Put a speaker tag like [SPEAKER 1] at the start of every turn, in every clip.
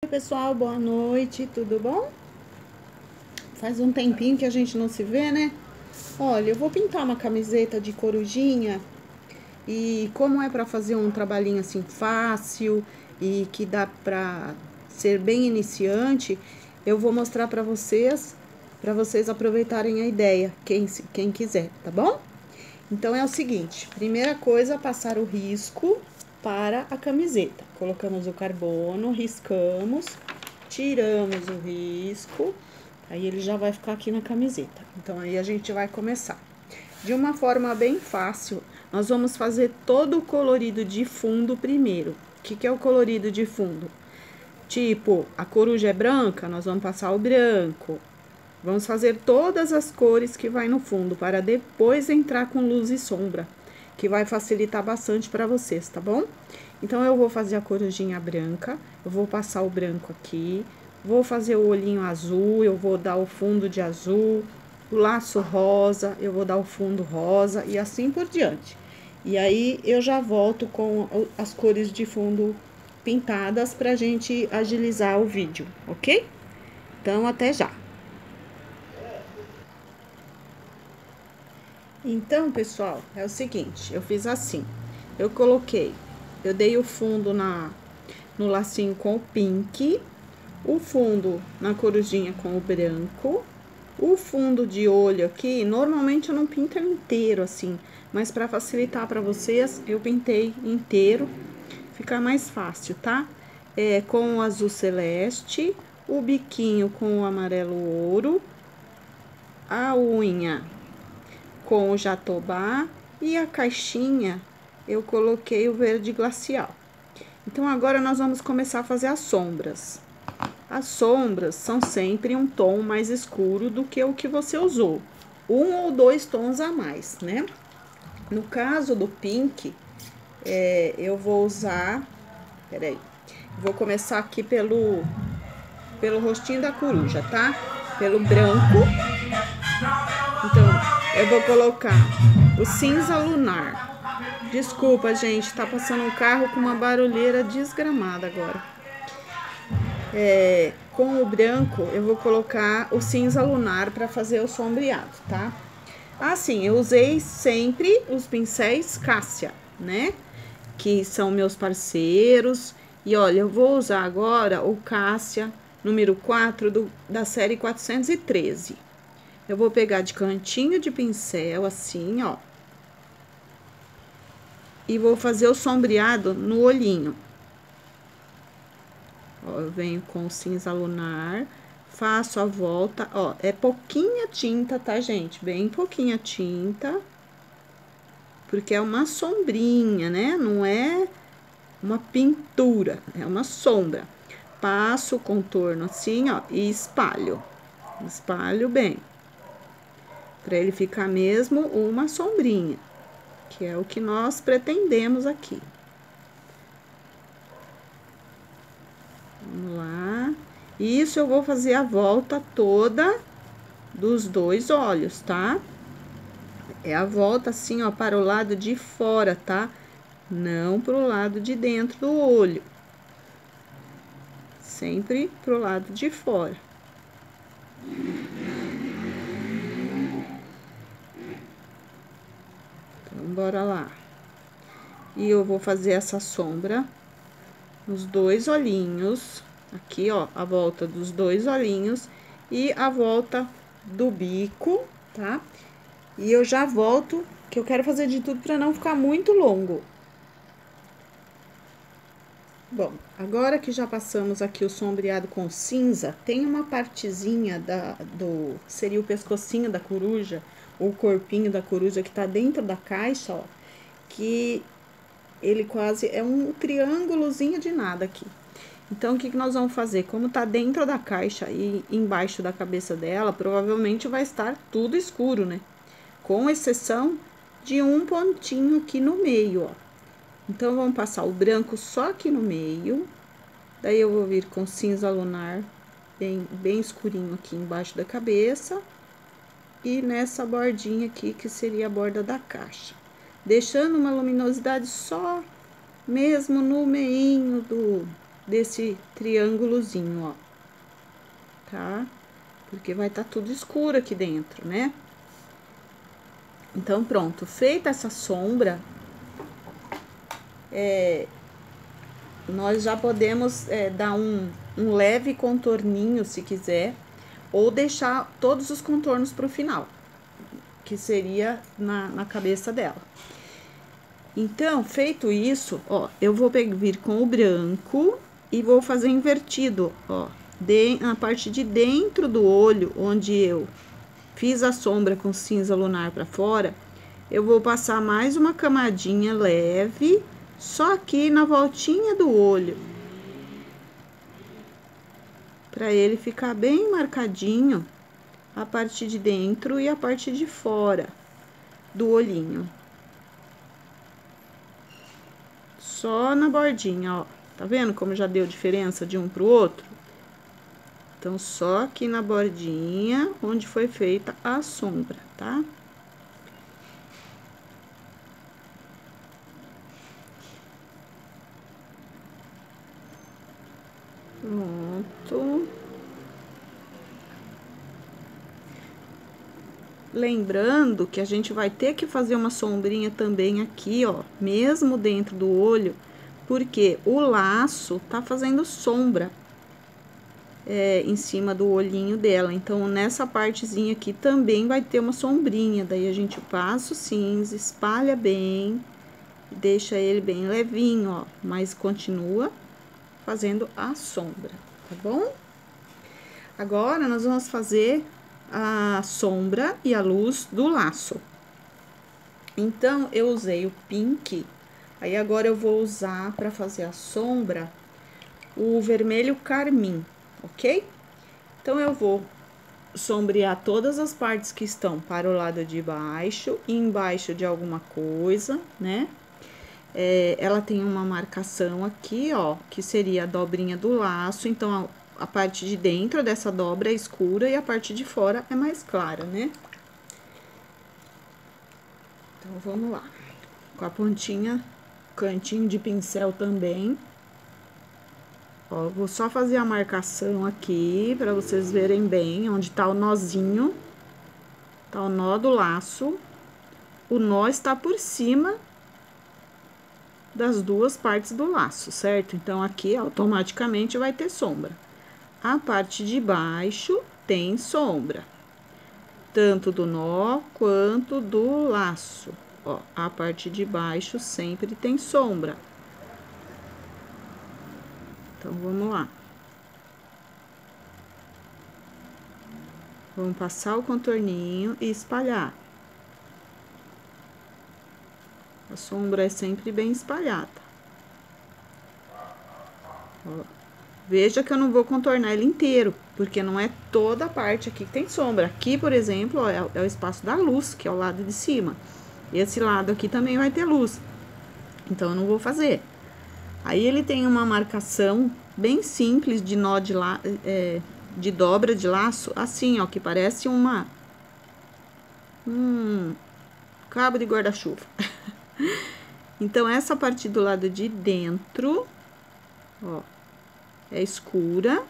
[SPEAKER 1] Oi, pessoal, boa noite, tudo bom? Faz um tempinho que a gente não se vê, né? Olha, eu vou pintar uma camiseta de corujinha e como é pra fazer um trabalhinho assim fácil e que dá pra ser bem iniciante, eu vou mostrar para vocês aproveitarem a ideia, quem quiser, tá bom? Então é o seguinte, primeira coisa, passar o risco para a camiseta. Colocamos o carbono, riscamos, tiramos o risco, aí ele já vai ficar aqui na camiseta. Então aí a gente vai começar. De uma forma bem fácil, nós vamos fazer todo o colorido de fundo primeiro. O que é o colorido de fundo? Tipo, a coruja é branca, nós vamos passar o branco. Vamos fazer todas as cores que vai no fundo, para depois entrar com luz e sombra, que vai facilitar bastante para vocês, tá bom? Então, eu vou fazer a corujinha branca, eu vou passar o branco aqui, vou fazer o olhinho azul, eu vou dar o fundo de azul, o laço rosa, eu vou dar o fundo rosa e assim por diante. E aí, eu já volto com as cores de fundo pintadas pra gente agilizar o vídeo, ok? Então, até já! Então, pessoal, é o seguinte, eu fiz assim, eu dei o fundo no lacinho com o pink, o fundo na corujinha com o branco, o fundo de olho aqui, normalmente eu não pinto inteiro assim, mas para facilitar para vocês, eu pintei inteiro, fica mais fácil, tá? Com o azul celeste, o biquinho com o amarelo ouro, a unha com o jatobá e a caixinha eu coloquei o verde glacial. Então, agora nós vamos começar a fazer as sombras. As sombras são sempre um tom mais escuro do que o que você usou. 1 ou 2 tons a mais, né? No caso do pink, eu vou usar... Peraí. Vou começar aqui pelo rostinho da coruja, tá? Pelo branco. Então, eu vou colocar o cinza lunar. Desculpa, gente, tá passando um carro com uma barulheira desgramada agora. Com o branco, eu vou colocar o cinza lunar para fazer o sombreado, tá? Assim, eu usei sempre os pincéis Cássia, né? Que são meus parceiros. E olha, eu vou usar agora o Cássia número 4 da série 413. Eu vou pegar de cantinho de pincel, assim, ó. E vou fazer o sombreado no olhinho. Ó, eu venho com o cinza lunar, faço a volta, ó, é pouquinha tinta, tá, gente? Bem pouquinha tinta. Porque é uma sombrinha, né? Não é uma pintura, é uma sombra. Passo o contorno assim, ó, e espalho. Espalho bem. Pra ele ficar mesmo uma sombrinha, que é o que nós pretendemos aqui. Vamos lá. Isso eu vou fazer a volta toda dos 2 olhos, tá? É a volta assim, ó, para o lado de fora, tá? Não pro lado de dentro do olho. Sempre pro lado de fora. Então, bora lá. E eu vou fazer essa sombra nos 2 olhinhos. Aqui, ó, a volta dos 2 olhinhos e a volta do bico, tá? E eu já volto, que eu quero fazer de tudo para não ficar muito longo. Bom, agora que já passamos aqui o sombreado com cinza, tem uma partezinha seria o pescocinho da coruja, ou o corpinho da coruja que tá dentro da caixa, ó, que ele quase é um triângulozinho de nada aqui. Então, o que nós vamos fazer? Como tá dentro da caixa e embaixo da cabeça dela, provavelmente vai estar tudo escuro, né? Com exceção de um pontinho aqui no meio, ó. Então, vamos passar o branco só aqui no meio. Daí, eu vou vir com cinza lunar bem escurinho aqui embaixo da cabeça. E nessa bordinha aqui, que seria a borda da caixa. Deixando uma luminosidade só mesmo no meinho desse triângulozinho, ó. Tá? Porque vai estar tudo escuro aqui dentro, né? Então, pronto. Feita essa sombra, nós já podemos dar um leve contorninho, se quiser, ou deixar todos os contornos pro final, que seria na cabeça dela. Então, feito isso, ó, eu vou vir com o branco e vou fazer invertido, ó, na parte de dentro do olho, onde eu fiz a sombra com cinza lunar pra fora, eu vou passar mais uma camadinha leve, só aqui na voltinha do olho, pra ele ficar bem marcadinho a parte de dentro e a parte de fora do olhinho. Só na bordinha, ó. Tá vendo como já deu diferença de um pro outro? Então, só aqui na bordinha, onde foi feita a sombra, tá? Pronto. Lembrando que a gente vai ter que fazer uma sombrinha também aqui, ó, mesmo dentro do olho, porque o laço tá fazendo sombra em cima do olhinho dela. Então, nessa partezinha aqui também vai ter uma sombrinha. Daí, a gente passa o cinza, espalha bem, deixa ele bem levinho, ó, mas continua fazendo a sombra, tá bom? Agora, nós vamos fazer a sombra e a luz do laço. Então, eu usei o pink, aí agora eu vou usar para fazer a sombra o vermelho carmim, ok? Então, eu vou sombrear todas as partes que estão para o lado de baixo e embaixo de alguma coisa, né? Ela tem uma marcação aqui, ó, que seria a dobrinha do laço, então a parte de dentro dessa dobra é escura e a parte de fora é mais clara, né? Então, vamos lá. Com a pontinha, cantinho de pincel também. Ó, vou só fazer a marcação aqui, pra vocês verem bem onde tá o nozinho. Tá o nó do laço. O nó está por cima das duas partes do laço, certo? Então, aqui, automaticamente, vai ter sombra. A parte de baixo tem sombra, tanto do nó quanto do laço. Ó, a parte de baixo sempre tem sombra. Então, vamos lá. Vamos passar o contorninho e espalhar. A sombra é sempre bem espalhada. Ó. Veja que eu não vou contornar ele inteiro, porque não é toda a parte aqui que tem sombra. Aqui, por exemplo, ó, é o espaço da luz, que é o lado de cima. Esse lado aqui também vai ter luz. Então, eu não vou fazer. Aí, ele tem uma marcação bem simples de nó de dobra de laço, assim, ó, que parece um cabo de guarda-chuva. Então, essa parte do lado de dentro, ó, é escura,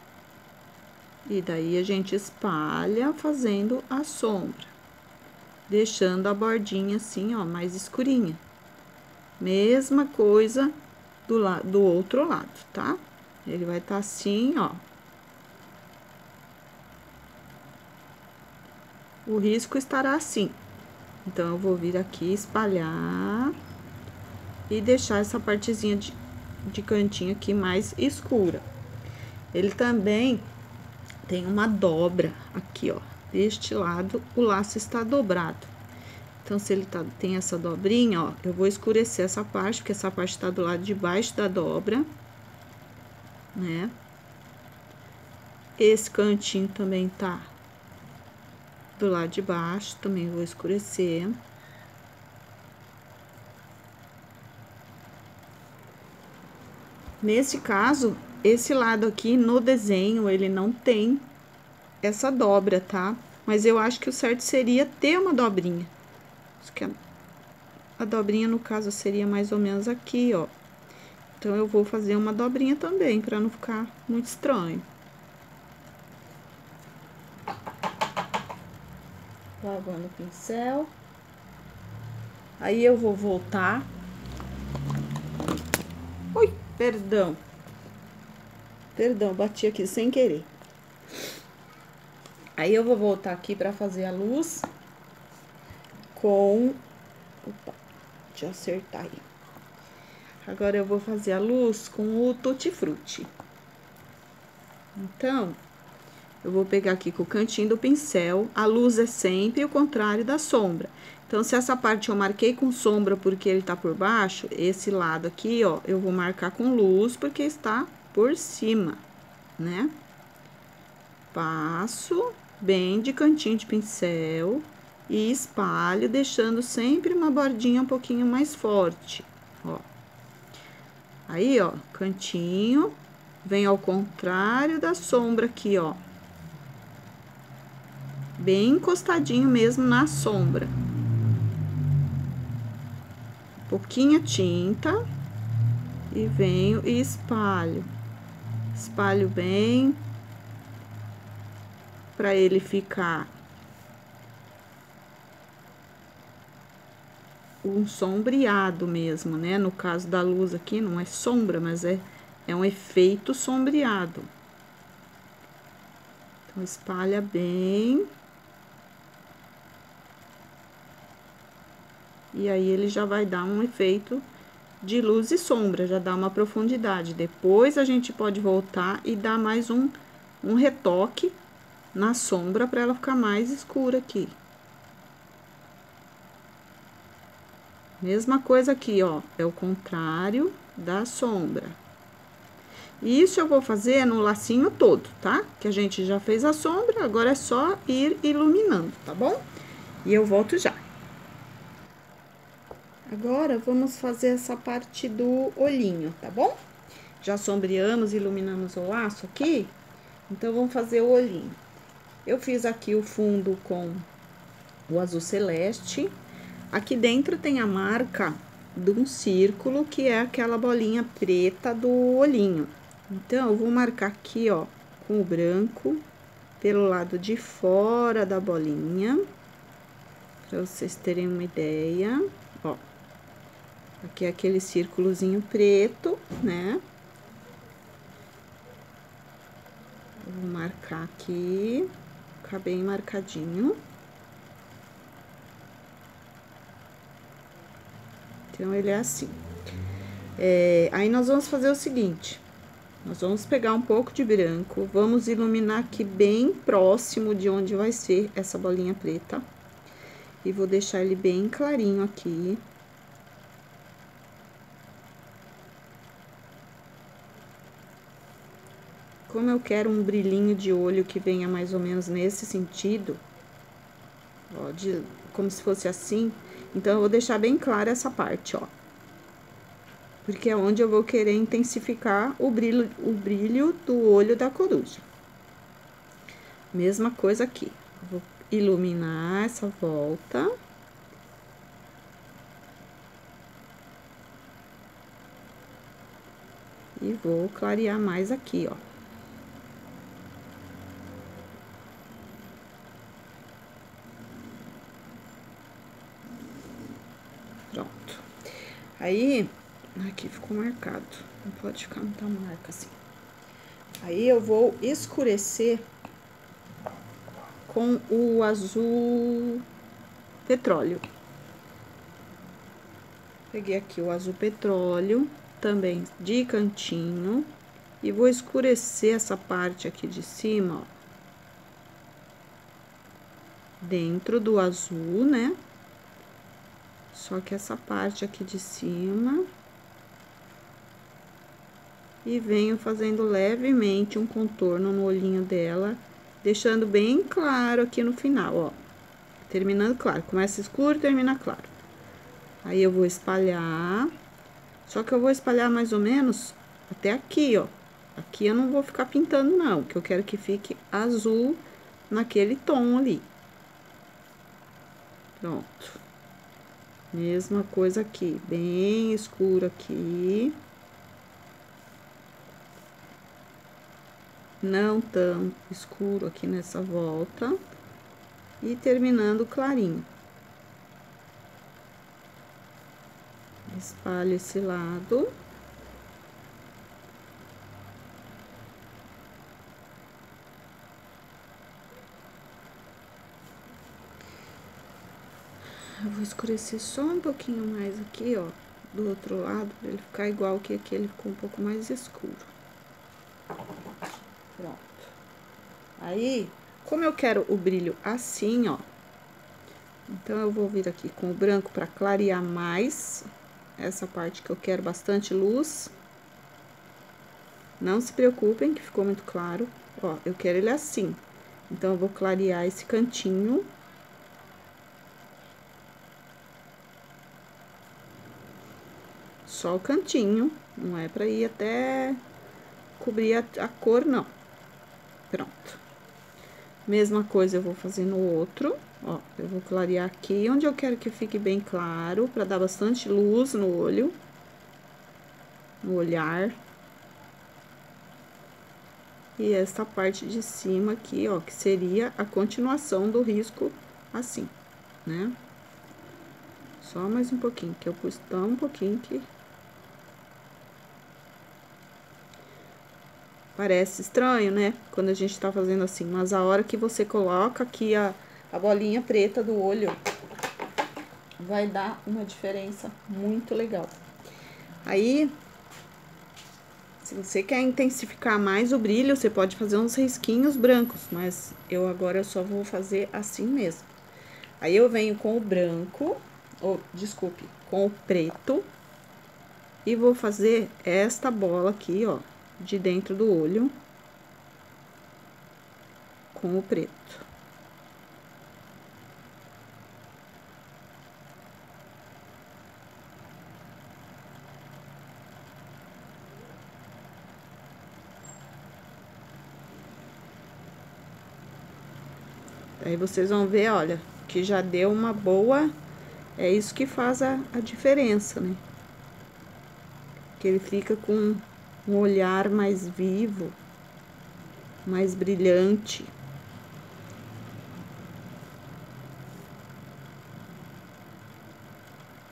[SPEAKER 1] e daí a gente espalha fazendo a sombra, deixando a bordinha assim, ó, mais escurinha. Mesma coisa do outro lado, tá? Ele vai estar assim, ó. O risco estará assim. Então, eu vou vir aqui, espalhar e deixar essa partezinha de cantinho aqui mais escura. Ele também tem uma dobra aqui, ó. Deste lado, o laço está dobrado. Então, se ele tem essa dobrinha, ó, eu vou escurecer essa parte, porque essa parte tá do lado de baixo da dobra, né? Esse cantinho também tá do lado de baixo, também vou escurecer. Nesse caso, esse lado aqui no desenho, ele não tem essa dobra, tá? Mas eu acho que o certo seria ter uma dobrinha. Acho que a dobrinha, no caso, seria mais ou menos aqui, ó. Então, eu vou fazer uma dobrinha também, pra não ficar muito estranho. Lavando o pincel. Aí, eu vou voltar. Ui, perdão. Perdão, bati aqui sem querer. Aí, eu vou voltar aqui pra fazer a luz com... Opa, deixa eu acertar aí. Agora, eu vou fazer a luz com o Tutti Frutti. Então, eu vou pegar aqui com o cantinho do pincel. A luz é sempre o contrário da sombra. Então, se essa parte eu marquei com sombra porque ele tá por baixo, esse lado aqui, ó, eu vou marcar com luz porque está por cima, né? Passo bem de cantinho de pincel e espalho, deixando sempre uma bordinha um pouquinho mais forte, ó. Aí, ó, cantinho, vem ao contrário da sombra aqui, ó. Bem encostadinho mesmo na sombra. Pouquinha tinta e venho e espalho. Espalho bem para ele ficar um sombreado mesmo, né? No caso da luz aqui não é sombra, mas é um efeito sombreado. Então, espalha bem. E aí, ele já vai dar um efeito de luz e sombra, já dá uma profundidade. Depois, a gente pode voltar e dar mais um retoque na sombra para ela ficar mais escura aqui. Mesma coisa aqui, ó, é o contrário da sombra. Isso eu vou fazer no lacinho todo, tá? Que a gente já fez a sombra, agora é só ir iluminando, tá bom? E eu volto já. Agora, vamos fazer essa parte do olhinho, tá bom? Já sombreamos, iluminamos o laço aqui, então, vamos fazer o olhinho. Eu fiz aqui o fundo com o azul celeste. Aqui dentro tem a marca de um círculo, que é aquela bolinha preta do olhinho. Então, eu vou marcar aqui, ó, com o branco, pelo lado de fora da bolinha, pra vocês terem uma ideia, ó. Aqui é aquele círculozinho preto, né? Eu vou marcar aqui, ficar bem marcadinho. Então, ele é assim. Aí, nós vamos fazer o seguinte. Nós vamos pegar um pouco de branco, vamos iluminar aqui bem próximo de onde vai ser essa bolinha preta. E vou deixar ele bem clarinho aqui. Como eu quero um brilhinho de olho que venha mais ou menos nesse sentido, ó, como se fosse assim, então, eu vou deixar bem clara essa parte, ó. Porque é onde eu vou querer intensificar o brilho do olho da coruja. Mesma coisa aqui. Vou iluminar essa volta. E vou clarear mais aqui, ó. Pronto. Aí, aqui ficou marcado. Não pode ficar muita marca assim. Aí, eu vou escurecer com o azul petróleo. Peguei aqui o azul petróleo, também de cantinho, e vou escurecer essa parte aqui de cima, ó. Dentro do azul, né? Só que essa parte aqui de cima. E venho fazendo levemente um contorno no olhinho dela, deixando bem claro aqui no final, ó. Terminando claro, começa escuro, termina claro. Aí, eu vou espalhar, só que eu vou espalhar mais ou menos até aqui, ó. Aqui eu não vou ficar pintando, não, que eu quero que fique azul naquele tom ali. não tão escuro aqui nessa volta. E terminando clarinho. Espalho esse lado. Eu vou escurecer só um pouquinho mais aqui, ó, do outro lado, pra ele ficar igual que aqui ele ficou um pouco mais escuro. Pronto. Aí, como eu quero o brilho assim, ó, então eu vou vir aqui com o branco pra clarear mais essa parte que eu quero bastante luz. Não se preocupem que ficou muito claro. Ó, eu quero ele assim. Então, eu vou clarear esse cantinho. Só o cantinho, não é pra ir até cobrir a cor, não. Pronto. Mesma coisa eu vou fazer no outro, ó. Eu vou clarear aqui onde eu quero que fique bem claro, pra dar bastante luz no olho. No olhar. E essa parte de cima aqui, ó, que seria a continuação do risco assim, né? Só mais um pouquinho, que eu pus tão um pouquinho que... Parece estranho, né? Quando a gente tá fazendo assim, mas a hora que você coloca aqui a bolinha preta do olho, vai dar uma diferença muito legal. Aí, se você quer intensificar mais o brilho, você pode fazer uns risquinhos brancos, mas eu agora só vou fazer assim mesmo. Aí, eu venho com o branco, ou, desculpe, com o preto, e vou fazer esta bola aqui, ó, de dentro do olho, com o preto. Aí, vocês vão ver, olha, que já deu uma boa... É isso que faz a diferença, né? Que ele fica com um olhar mais vivo, mais brilhante.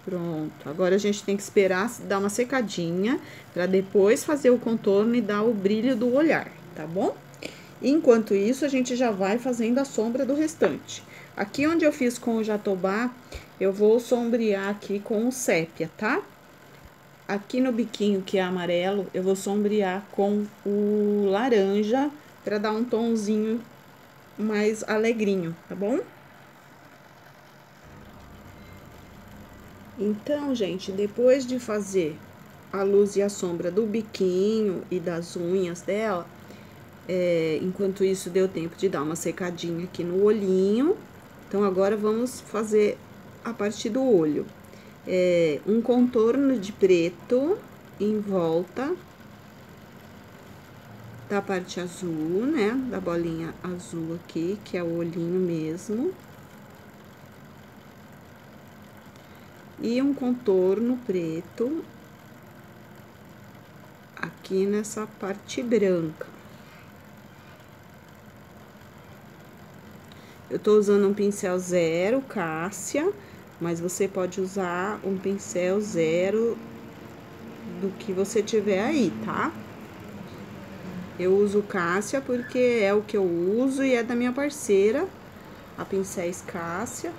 [SPEAKER 1] Pronto. Agora, a gente tem que esperar dar uma secadinha, pra depois fazer o contorno e dar o brilho do olhar, tá bom? Enquanto isso, a gente já vai fazendo a sombra do restante. Aqui onde eu fiz com o jatobá, eu vou sombrear aqui com o sépia, tá? Aqui no biquinho, que é amarelo, eu vou sombrear com o laranja, pra dar um tonzinho mais alegrinho, tá bom? Então, gente, depois de fazer a luz e a sombra do biquinho e das unhas dela, enquanto isso deu tempo de dar uma secadinha aqui no olhinho. Então, agora vamos fazer a partir do olho. Um contorno de preto em volta da parte azul, né? Da bolinha azul aqui, que é o olhinho mesmo. E um contorno preto aqui nessa parte branca. Eu tô usando um pincel 0 Cássia, mas você pode usar um pincel 0 do que você tiver aí, tá? Eu uso Cássia porque é o que eu uso e é da minha parceira, a Pincéis Cássia.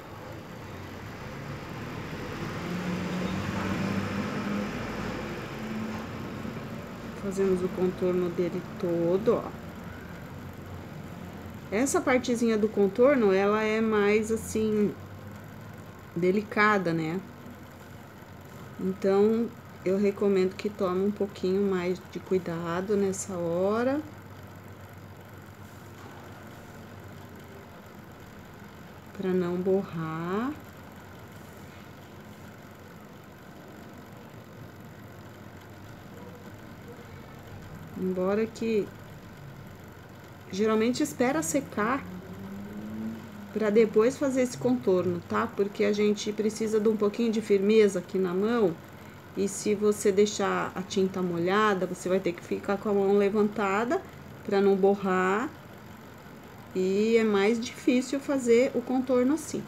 [SPEAKER 1] Fazemos o contorno dele todo, ó. Essa partezinha do contorno, ela é mais, assim, delicada, né? Então, eu recomendo que tome um pouquinho mais de cuidado nessa hora. Pra não borrar. Embora que... Geralmente espera secar pra depois fazer esse contorno, tá? Porque a gente precisa de um pouquinho de firmeza aqui na mão. E se você deixar a tinta molhada, você vai ter que ficar com a mão levantada para não borrar. E é mais difícil fazer o contorno assim.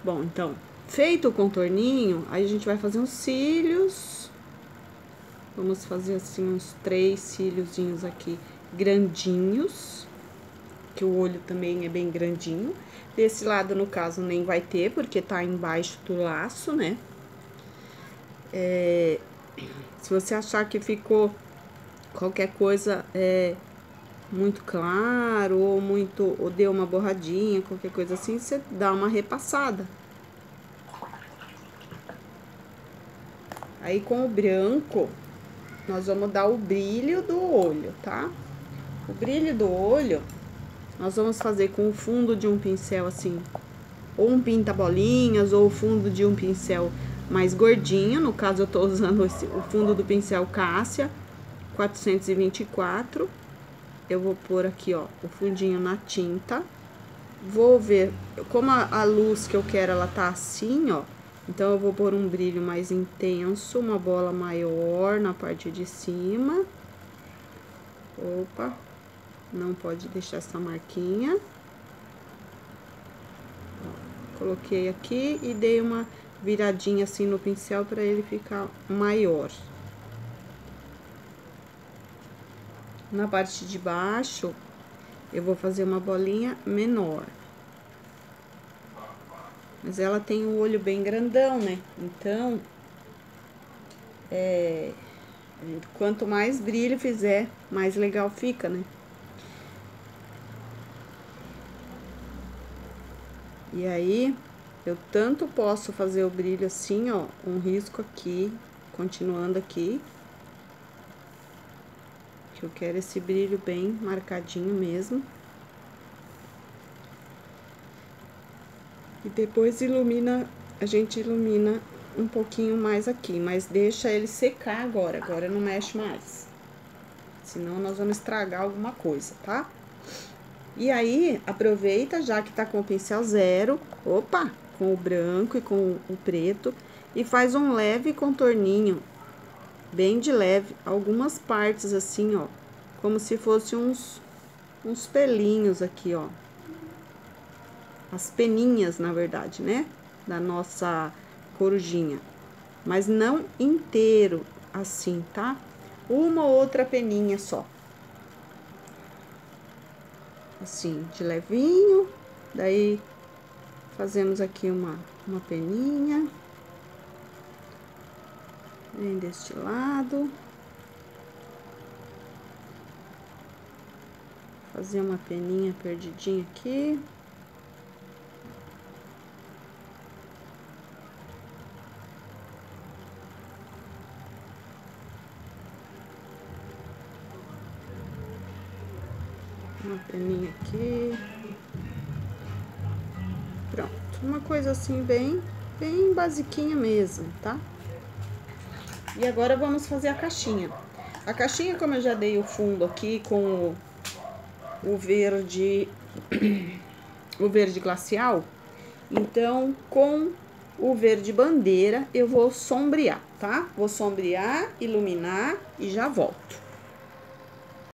[SPEAKER 1] Bom, então, feito o contorninho, aí a gente vai fazer uns cílios. Vamos fazer assim uns 3 cíliozinhos aqui grandinhos, que o olho também é bem grandinho. Desse lado, no caso, nem vai ter, porque tá embaixo do laço, né? Se você achar que ficou qualquer coisa muito claro ou deu uma borradinha, qualquer coisa assim, você dá uma repassada. Aí com o branco nós vamos dar o brilho do olho, tá? O brilho do olho nós vamos fazer com o fundo de um pincel assim, ou um pinta-bolinhas, ou o fundo de um pincel mais gordinho. No caso eu tô usando o fundo do pincel Cássia 424. Eu vou pôr aqui, ó, o fundinho na tinta. Vou ver, como a luz que eu quero, ela tá assim, ó. Então, eu vou pôr um brilho mais intenso, uma bola maior na parte de cima. Opa, não pode deixar essa marquinha. Ó, coloquei aqui e dei uma viradinha assim no pincel para ele ficar maior. Na parte de baixo, eu vou fazer uma bolinha menor. Mas ela tem o olho bem grandão, né? Então, quanto mais brilho fizer, mais legal fica, né? E aí, eu tanto posso fazer o brilho assim, ó, um risco aqui, continuando aqui. Que eu quero esse brilho bem marcadinho mesmo. E depois a gente ilumina um pouquinho mais aqui, mas deixa ele secar agora. Agora não mexe mais. Senão nós vamos estragar alguma coisa, tá? E aí, aproveita, já que tá com o pincel zero, opa, com o branco e com o preto, e faz um leve contorninho, bem de leve, algumas partes assim, ó, como se fosse uns pelinhos aqui, ó. As peninhas, na verdade, né? Da nossa corujinha. Mas não inteiro, assim, tá? Uma ou outra peninha só. Assim, de levinho. Daí, fazemos aqui uma peninha. Vem deste lado. Fazer uma peninha perdidinha aqui. Uma peninha aqui. Pronto. Uma coisa assim bem basiquinha mesmo, tá? E agora vamos fazer a caixinha. A caixinha, como eu já dei o fundo aqui com o verde, o verde glacial, então com o verde bandeira eu vou sombrear, tá? Vou sombrear, iluminar e já volto.